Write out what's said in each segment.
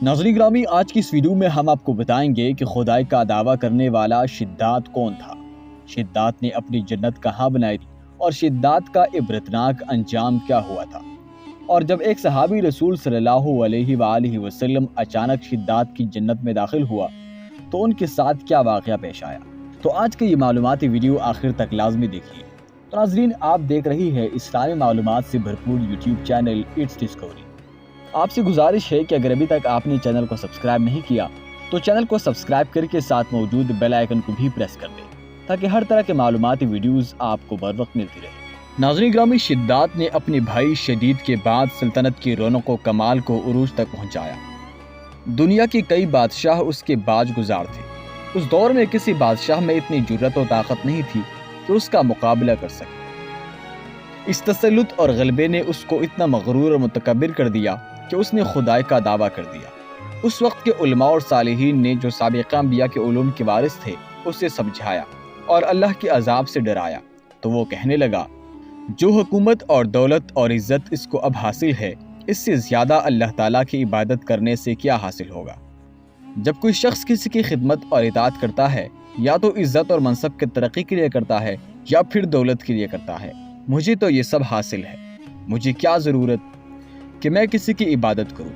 ناظرین گرامی، آج کی اس ویڈیو میں ہم آپ کو بتائیں گے کہ خدائی کا دعویٰ کرنے والا شداد کون تھا، شداد نے اپنی جنت کہاں بنائی تھی اور شداد کا عبرتناک انجام کیا ہوا تھا، اور جب ایک صحابی رسول صلی اللہ علیہ وآلہ وسلم اچانک شداد کی جنت میں داخل ہوا تو ان کے ساتھ کیا واقعہ پیش آیا۔ تو آج کی یہ معلوماتی ویڈیو آخر تک لازمی دیکھیے۔ تو ناظرین، آپ دیکھ رہی ہے اسلامی معلومات سے بھرپور یوٹیوب چینل اٹس ڈسکوری۔ آپ سے گزارش ہے کہ اگر ابھی تک آپ نے چینل کو سبسکرائب نہیں کیا تو چینل کو سبسکرائب کر کے ساتھ موجود بیل آئیکن کو بھی پریس کر دیں تاکہ ہر طرح کے معلوماتی ویڈیوز آپ کو بر وقت ملتی رہے۔ ناظرین گرامی، شداد نے اپنے بھائی شدید کے بعد سلطنت کی رونق و کمال کو عروج تک پہنچایا۔ دنیا کے کئی بادشاہ اس کے باج گزار تھے۔ اس دور میں کسی بادشاہ میں اتنی جرأت و طاقت نہیں تھی کہ اس کا مقابلہ کر سکے۔ اس تسلط اور غلبے نے اس کو اتنا مغرور اور متکبر کر دیا کہ اس نے خدائی کا دعویٰ کر دیا۔ اس وقت کے علماء اور صالحین نے جو سابقہ انبیاء کے علوم کے وارث تھے اسے سمجھایا اور اللہ کے عذاب سے ڈرایا تو وہ کہنے لگا، جو حکومت اور دولت اور عزت اس کو اب حاصل ہے، اس سے زیادہ اللہ تعالیٰ کی عبادت کرنے سے کیا حاصل ہوگا۔ جب کوئی شخص کسی کی خدمت اور اطاعت کرتا ہے یا تو عزت اور منصب کی ترقی کے لیے کرتا ہے یا پھر دولت کے لیے کرتا ہے، مجھے تو یہ سب حاصل ہے، مجھے کیا ضرورت کہ میں کسی کی عبادت کروں۔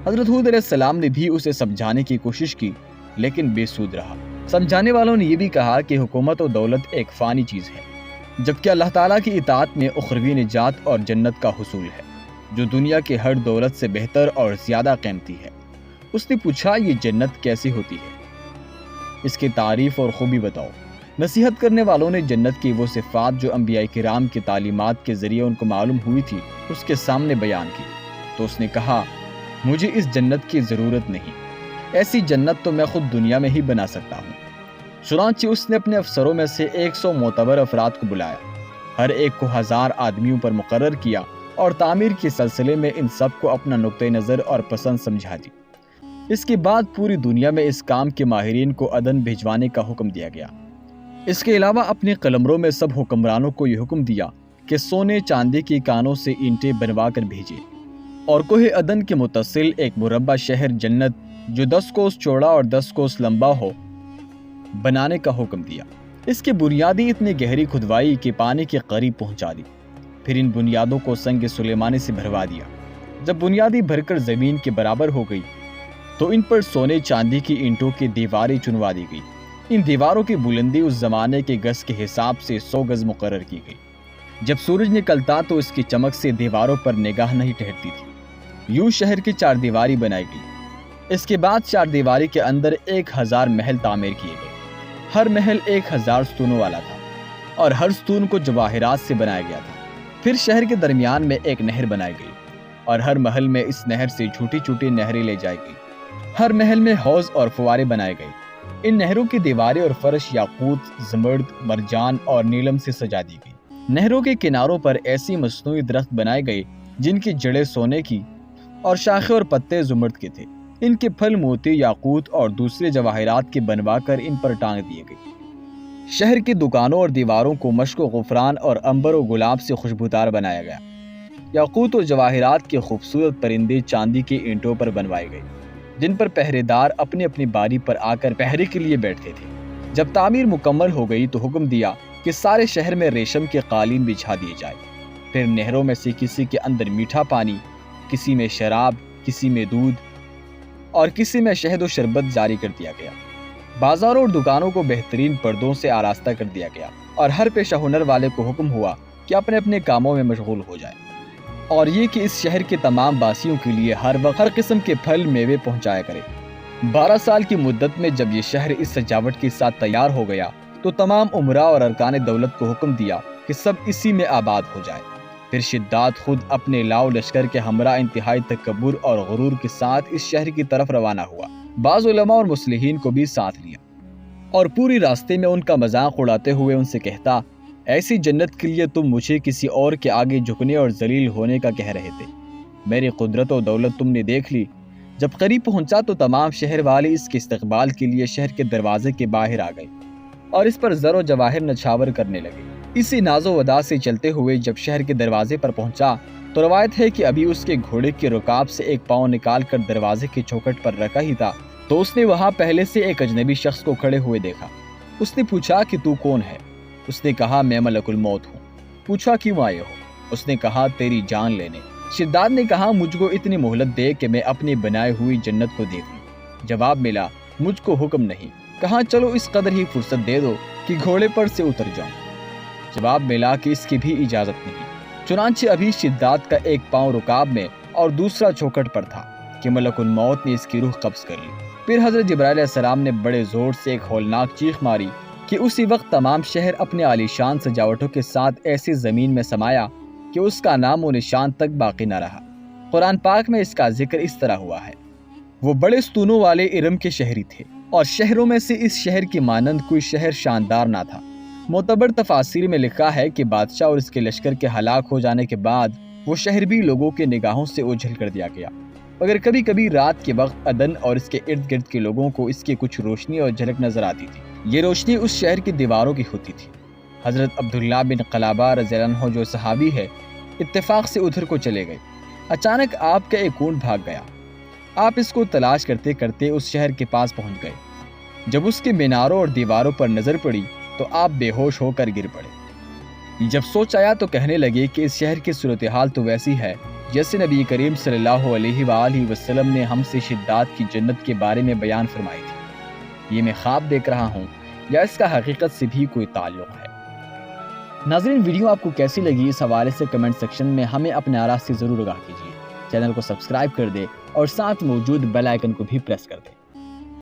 حضرت ہود علیہ السلام نے بھی اسے سمجھانے کی کوشش کی لیکن بے سود رہا۔ سمجھانے والوں نے یہ بھی کہا کہ حکومت و دولت ایک فانی چیز ہے، جبکہ اللہ تعالیٰ کی اطاعت میں اخروی نجات اور جنت کا حصول ہے، جو دنیا کے ہر دولت سے بہتر اور زیادہ قیمتی ہے۔ اس نے پوچھا، یہ جنت کیسی ہوتی ہے؟ اس کی تعریف اور خوبی بتاؤ۔ نصیحت کرنے والوں نے جنت کی وہ صفات جو انبیاء کرام کی تعلیمات کے ذریعے ان کو معلوم ہوئی تھی اس کے سامنے بیان کی، تو اس نے کہا، مجھے اس جنت کی ضرورت نہیں، ایسی جنت تو میں خود دنیا میں ہی بنا سکتا ہوں۔ چنانچہ اس نے اپنے افسروں میں سے 100 معتبر افراد کو بلایا، ہر ایک کو 1000 آدمیوں پر مقرر کیا اور تعمیر کے سلسلے میں ان سب کو اپنا نقطۂ نظر اور پسند سمجھا دی۔ اس کے بعد پوری دنیا میں اس کام کے ماہرین کو عدن بھیجوانے کا حکم دیا گیا۔ اس کے علاوہ اپنے قلمروں میں سب حکمرانوں کو یہ حکم دیا کہ سونے چاندی کی کانوں سے اینٹیں بنوا کر بھیجے اور کوہ عدن کے متصل ایک مربع شہر جنت جو 10 کوس چوڑا اور 10 کوس لمبا ہو بنانے کا حکم دیا۔ اس کی بنیادی اتنی گہری کھدوائی کہ پانی کے قریب پہنچا دی، پھر ان بنیادوں کو سنگ سلیمانی سے بھروا دیا۔ جب بنیادی بھر کر زمین کے برابر ہو گئی تو ان پر سونے چاندی کی اینٹوں کی دیواریں چنوا دی گئی۔ ان دیواروں کی بلندی اس زمانے کے گز کے حساب سے 100 گز مقرر کی گئی۔ جب سورج نکلتا تو اس کی چمک سے دیواروں پر نگاہ نہیں ٹھہرتی تھی۔ یوں شہر کی 4 دیواری بنائی گئی۔ اس کے بعد 4 دیواری کے اندر 1000 محل تعمیر کیے گئے۔ ہر محل 1000 ستونوں والا تھا اور ہر ستون کو جواہرات سے بنایا گیا تھا۔ پھر شہر کے درمیان میں ایک نہر بنائی گئی اور ہر محل میں اس نہر سے چھوٹی چھوٹی نہریں لے جائی گئی۔ ہر محل میں حوض اور فوارے بنائے گئے۔ ان نہروں کی دیواریں اور فرش یاقوت، زمرد، مرجان اور نیلم سے سجا دی گئی۔ نہروں کے کناروں پر ایسی مصنوعی درخت بنائے گئے جن کی جڑیں سونے کی اور شاخیں اور پتے زمرد کے تھے۔ ان کے پھل موتی، یاقوت اور دوسرے جواہرات کے بنوا کر ان پر ٹانگ دیے گئے۔ شہر کی دکانوں اور دیواروں کو مشک و غفران اور عنبر و گلاب سے خوشبودار بنایا گیا۔ یاقوت و جواہرات کے خوبصورت پرندے چاندی کی اینٹوں پر بنوائے گئے جن پر پہرے دار اپنی اپنی باری پر آ کر پہرے کے لیے بیٹھتے تھے۔ جب تعمیر مکمل ہو گئی تو حکم دیا کہ سارے شہر میں ریشم کے قالین بچھا دیے جائے۔ پھر نہروں میں سے کسی کے اندر میٹھا پانی، کسی میں شراب، کسی میں دودھ اور کسی میں شہد و شربت جاری کر دیا گیا۔ بازاروں اور دکانوں کو بہترین پردوں سے آراستہ کر دیا گیا اور ہر پیشہ ہنر والے کو حکم ہوا کہ اپنے اپنے کاموں میں مشغول ہو جائے، اور یہ کہ اس شہر کے تمام باسیوں کے لیے ہر وقت ہر قسم کے پھل میوے پہنچایا کرے۔ 12 سال کی مدت میں جب یہ شہر اس سجاوٹ کے ساتھ تیار ہو گیا تو تمام امراء اور ارکان دولت کو حکم دیا کہ سب اسی میں آباد ہو جائے۔ پھر شداد خود اپنے لاؤ لشکر کے ہمراہ انتہائی تکبر اور غرور کے ساتھ اس شہر کی طرف روانہ ہوا۔ بعض علماء اور مصلحین کو بھی ساتھ لیا اور پوری راستے میں ان کا مذاق اڑاتے ہوئے ان سے کہتا، ایسی جنت کے لیے تم مجھے کسی اور کے آگے جھکنے اور ذلیل ہونے کا کہہ رہے تھے، میری قدرت و دولت تم نے دیکھ لی۔ جب قریب پہنچا تو تمام شہر والے اس کے استقبال کے لیے شہر کے دروازے کے باہر آ گئے اور اس پر زر و جواہر نچھاور کرنے لگے۔ اسی ناز و ادا سے چلتے ہوئے جب شہر کے دروازے پر پہنچا تو روایت ہے کہ ابھی اس کے گھوڑے کے رکاب سے ایک پاؤں نکال کر دروازے کی چوکھٹ پر رکھا ہی تھا تو اس نے وہاں پہلے سے ایک اجنبی شخص کو کھڑے ہوئے دیکھا۔ اس نے پوچھا کہ تو کون ہے؟ اس نے کہا میں ملک الموت ہوں۔ پوچھا کیوں آئے ہو؟ اس نے کہا تیری جان لینے۔ شداد نے کہا مجھ کو اتنی مہلت دے کہ میں اپنی بنائی ہوئی جنت کو دیکھ لوں۔ جواب ملا مجھ کو حکم نہیں۔ کہا چلو اس قدر ہی فرصت دے دو کہ گھوڑے پر سے اتر جاؤں۔ جواب ملا کہ اس کی بھی اجازت نہیں۔ چنانچہ ابھی شداد کا ایک پاؤں رکاب میں اور دوسرا چوکھٹ پر تھا کہ ملک الموت نے اس کی روح قبض کر لی۔ پھر حضرت جبرائیل علیہ السلام نے بڑے زور سے ایک ہولناک چیخ ماری کہ اسی وقت تمام شہر اپنے عالیشان سجاوٹوں کے ساتھ ایسی زمین میں سمایا کہ اس کا نام و نشان تک باقی نہ رہا۔ قرآن پاک میں اس کا ذکر اس طرح ہوا ہے، وہ بڑے ستونوں والے ارم کے شہری تھے اور شہروں میں سے اس شہر کی مانند کوئی شہر شاندار نہ تھا۔ معتبر تفاسیر میں لکھا ہے کہ بادشاہ اور اس کے لشکر کے ہلاک ہو جانے کے بعد وہ شہر بھی لوگوں کے نگاہوں سے اوجھل کر دیا گیا، مگر کبھی کبھی رات کے وقت عدن اور اس کے ارد گرد کے لوگوں کو اس کی کچھ روشنی اور جھلک نظر آتی تھی۔ یہ روشنی اس شہر کی دیواروں کی ہوتی تھی۔ حضرت عبداللہ بن قلابہ رضی اللہ عنہ جو صحابی ہے اتفاق سے ادھر کو چلے گئے۔ اچانک آپ کا ایک اونٹ بھاگ گیا۔ آپ اس کو تلاش کرتے کرتے اس شہر کے پاس پہنچ گئے۔ جب اس کے میناروں اور دیواروں پر نظر پڑی تو آپ بے ہوش ہو کر گر پڑے۔ جب سوچ آیا تو کہنے لگے کہ اس شہر کی صورتحال تو ویسی ہے جیسے نبی کریم صلی اللہ علیہ وآلہ وسلم نے ہم سے شداد کی جنت کے بارے میں بیان فرمائی تھی۔ یہ میں خواب دیکھ رہا ہوں یا اس کا حقیقت سے بھی کوئی تعلق ہے؟ ناظرین ویڈیو آپ کو کیسی لگی اس حوالے سے کمنٹ سیکشن میں ہمیں اپنے آراء سے ضرور آگاہ کیجیے۔ چینل کو سبسکرائب کر دے اور ساتھ موجود بیل آئیکن کو بھی پریس کر دے۔